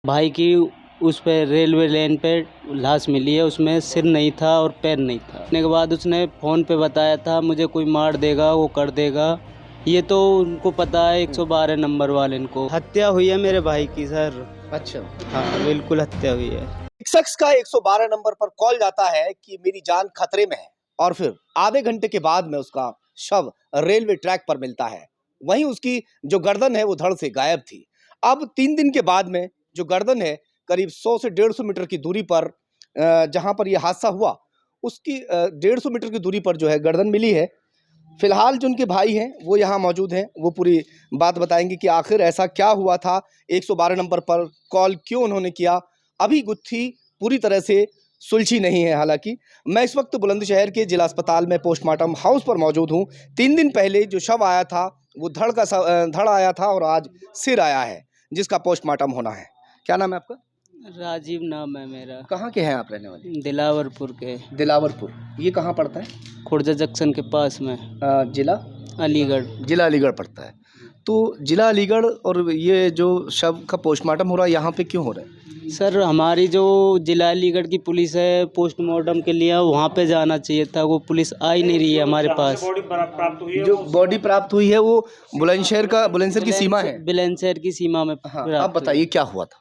भाई की उस पे रेलवे लाइन पे लाश मिली है, उसमें सिर नहीं था और पैर नहीं था। उसने के बाद उसने फ़ोन पे बताया था मुझे कोई मार देगा, वो कर देगा। ये तो उनको पता है 112 नंबर वाले को। हत्या हुई है मेरे भाई की सर। अच्छा, हाँ बिल्कुल हत्या हुई है। एक शख्स का 112 नंबर पर कॉल जाता है कि मेरी जान खतरे में है और फिर आधे घंटे के बाद में उसका शव रेलवे ट्रैक पर मिलता है। वहीं उसकी जो गर्दन है वो धड़ से गायब थी। अब 3 दिन के बाद में जो गर्दन है करीब 100 से 150 मीटर की दूरी पर जहां पर यह हादसा हुआ उसकी 150 मीटर की दूरी पर जो है गर्दन मिली है। फिलहाल जो उनके भाई हैं वो यहाँ मौजूद हैं, वो पूरी बात बताएंगे कि आखिर ऐसा क्या हुआ था, 112 नंबर पर कॉल क्यों उन्होंने किया। अभी गुत्थी पूरी तरह से सुलझी नहीं है। हालांकि मैं इस वक्त बुलंदशहर के जिला अस्पताल में पोस्टमार्टम हाउस पर मौजूद हूँ। 3 दिन पहले जो शव आया था वो धड़ आया था और आज सिर आया है जिसका पोस्टमार्टम होना है। क्या नाम है आपका? राजीव नाम है मेरा। कहाँ के हैं आप रहने वाले? दिलावरपुर के। दिलावरपुर, ये कहाँ पड़ता है? खुर्जा जंक्शन के पास में। जिला अलीगढ़। जिला अलीगढ़ पड़ता है। तो जिला अलीगढ़ और ये जो शव का पोस्टमार्टम हो रहा है यहाँ पे क्यों हो रहा है? सर हमारी जो जिला अलीगढ़ की पुलिस है पोस्टमार्टम के लिए वहाँ पे जाना चाहिए था, वो पुलिस आ ही नहीं रही है हमारे पास। जो बॉडी प्राप्त हुई है वो बुलंदशहर की सीमा है। बुलंदशहर की सीमा में हाँ, प्राप्त आप बताइए क्या हुआ था?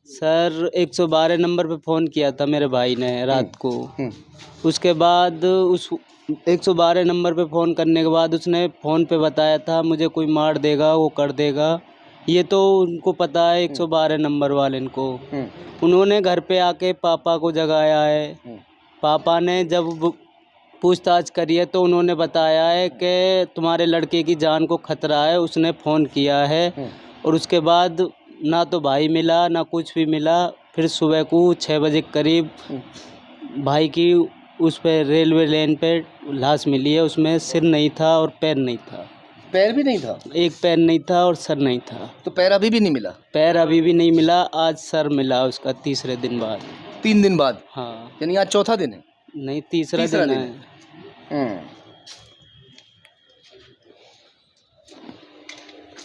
सर 112 नंबर पे फ़ोन किया था मेरे भाई ने रात को। उसके बाद उस 112 नंबर पे फ़ोन करने के बाद उसने फ़ोन पे बताया था मुझे कोई मार देगा, वो कर देगा। ये तो उनको पता है 112 नंबर वाले को। उन्होंने घर पे आके पापा को जगाया है। पापा ने जब पूछताछ करी है तो उन्होंने बताया है कि तुम्हारे लड़के की जान को खतरा है, उसने फ़ोन किया है। और उसके बाद ना तो भाई मिला ना कुछ भी मिला। फिर सुबह को 6 बजे करीब भाई की उस पे रेलवे लाइन पे लाश मिली है, उसमें सिर नहीं था और पैर नहीं था। पैर भी नहीं था? एक पैर नहीं था और सर नहीं था। तो पैर अभी भी नहीं मिला? पैर अभी भी नहीं मिला, आज सर मिला उसका तीसरे दिन बाद। 3 दिन बाद? हाँ। यानी आज चौथा दिन है? नहीं, तीसरा दिन है।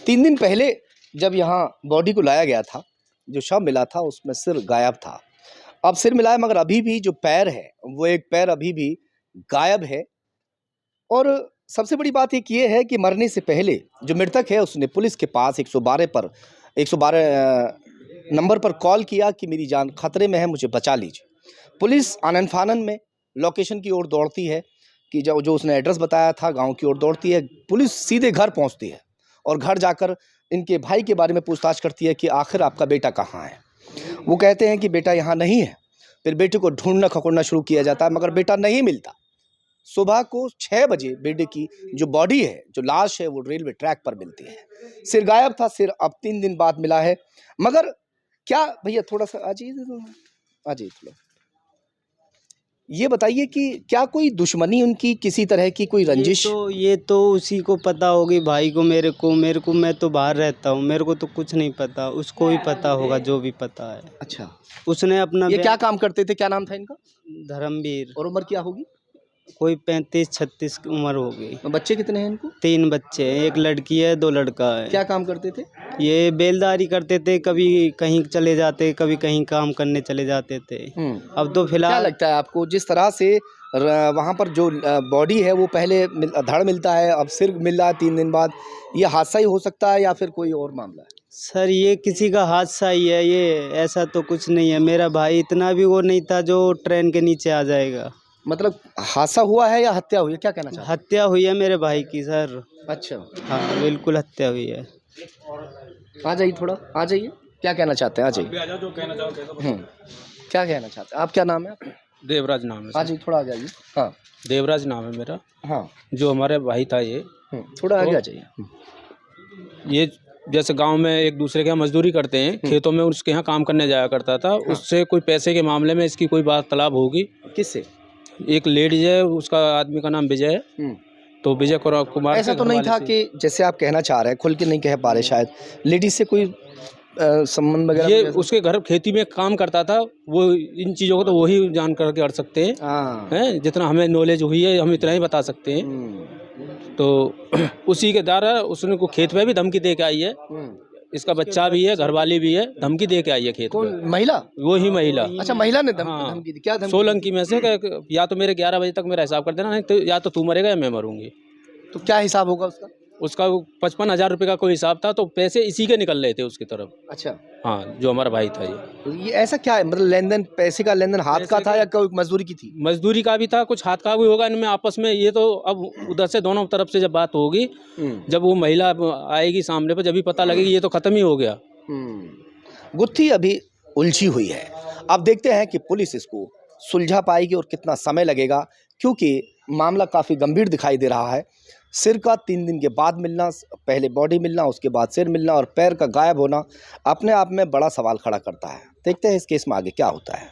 3 दिन पहले जब यहाँ बॉडी को लाया गया था, जो शव मिला था उसमें सिर गायब था। अब सिर मिला है मगर अभी भी जो पैर है वो एक पैर अभी भी गायब है। और सबसे बड़ी बात एक ये है कि मरने से पहले जो मृतक है उसने पुलिस के पास 112 नंबर पर कॉल किया कि मेरी जान खतरे में है, मुझे बचा लीजिए। पुलिस आनन फानन में लोकेशन की ओर दौड़ती है कि जो उसने एड्रेस बताया था गांव की ओर दौड़ती है। पुलिस सीधे घर पहुंचती है और घर जाकर इनके भाई के बारे में पूछताछ करती है कि आखिर आपका बेटा कहाँ है। वो कहते हैं कि बेटा यहाँ नहीं है। फिर बेटे को ढूंढना खकोड़ना शुरू किया जाता है मगर बेटा नहीं मिलता। सुबह को 6 बजे बेटे की जो बॉडी है, जो लाश है, वो रेलवे ट्रैक पर मिलती है। सिर गायब था, सिर अब 3 दिन बाद मिला है। मगर क्या भैया थोड़ा सा आ जाइए थोड़ा, ये बताइए कि क्या कोई दुश्मनी उनकी किसी तरह की कोई रंजिश? ये तो उसी को पता होगी भाई को, मेरे को मैं तो बाहर रहता हूँ, मेरे को तो कुछ नहीं पता, उसको ही पता होगा जो भी पता है। अच्छा, उसने अपना ये क्या काम करते थे, क्या नाम था इनका? धर्मवीर। और उम्र क्या होगी? कोई 35-36 की उम्र होगी। बच्चे कितने हैं इनको? 3 बच्चे हैं, एक लड़की है 2 लड़का है। क्या काम करते थे? ये बेलदारी करते थे, कभी कहीं चले जाते, कभी कहीं काम करने चले जाते थे। अब तो क्या फिलहाल लगता है आपको, जिस तरह से वहाँ पर जो बॉडी है वो पहले धड़ मिलता है, अब सिर मिल रहा है 3 दिन बाद, ये हादसा ही हो सकता है या फिर कोई और मामला है? सर ये किसी का हादसा ही है, ये ऐसा तो कुछ नहीं है। मेरा भाई इतना भी वो नहीं था जो ट्रेन के नीचे आ जाएगा। मतलब हादसा हुआ है या हत्या हुई है, क्या कहना चाहते हैं? हत्या हुई है मेरे भाई की सर। अच्छा, हाँ बिल्कुल हत्या हुई है। आ जाइए थोड़ा, आ जाइए, क्या कहना चाहते हैं, आ जाइए। क्या कहना चाहते हैं आप, क्या नाम है? देवराज नाम है। आ जाइए, थोड़ा आ जाइए। हाँ, देवराज नाम है मेरा। हाँ, जो हमारे भाई था ये थोड़ा आगे आ जाइए। ये जैसे गांव में एक दूसरे के यहाँ मजदूरी करते हैं, खेतों में उसके यहाँ काम करने जाया करता था। उससे कोई पैसे के मामले में इसकी कोई वार्तालाप होगी। किससे? एक लेडीज है, उसका आदमी का नाम विजय है। तो विजय कुमार ऐसा तो नहीं था कि जैसे आप कहना चाह रहे हैं, खुल के नहीं कह पा रहे शायद, लेडीज से कोई संबंध वगैरह? ये उसके घर खेती में काम करता था, वो इन चीज़ों को तो वही जान करके कर सकते हैं। जितना हमें नॉलेज हुई है हम इतना ही बता सकते हैं। तो उसी के द्वारा उसने को खेत में भी धमकी दे के आई है इसका बच्चा भी है, घरवाली भी है, धमकी दे के आई है खेत कौन में। महिला? वो ही महिला। अच्छा, महिला ने हाँ। धमकी दी। क्या धमकी? सोलंकी में से या तो मेरे 11 बजे तक मेरा हिसाब कर देना, नहीं तो या तो तू मरेगा या मैं मरूंगी। तो क्या हिसाब होगा उसका? उसका 55,000 रुपये का कोई हिसाब था, तो पैसे इसी के निकल रहे थे उसकी तरफ। अच्छा, हाँ, जो हमारा भाई था ये। तो ये ऐसा क्या है, मतलब लेन देन, पैसे का लेन देन हाथ का था या कोई मजदूरी की थी? मजदूरी का भी था, कुछ हाथ का भी होगा इनमें आपस में। ये तो अब उधर से दोनों तरफ से जब बात होगी, जब वो महिला आएगी सामने पर, जब भी पता लगेगी, ये तो खत्म ही हो गया। गुत्थी अभी उलझी हुई है। अब देखते हैं कि पुलिस इसको सुलझा पाएगी और कितना समय लगेगा, क्योंकि मामला काफ़ी गंभीर दिखाई दे रहा है। सिर का 3 दिन के बाद मिलना, पहले बॉडी मिलना, उसके बाद सिर मिलना और पैर का गायब होना अपने आप में बड़ा सवाल खड़ा करता है। देखते हैं इस केस में आगे क्या होता है।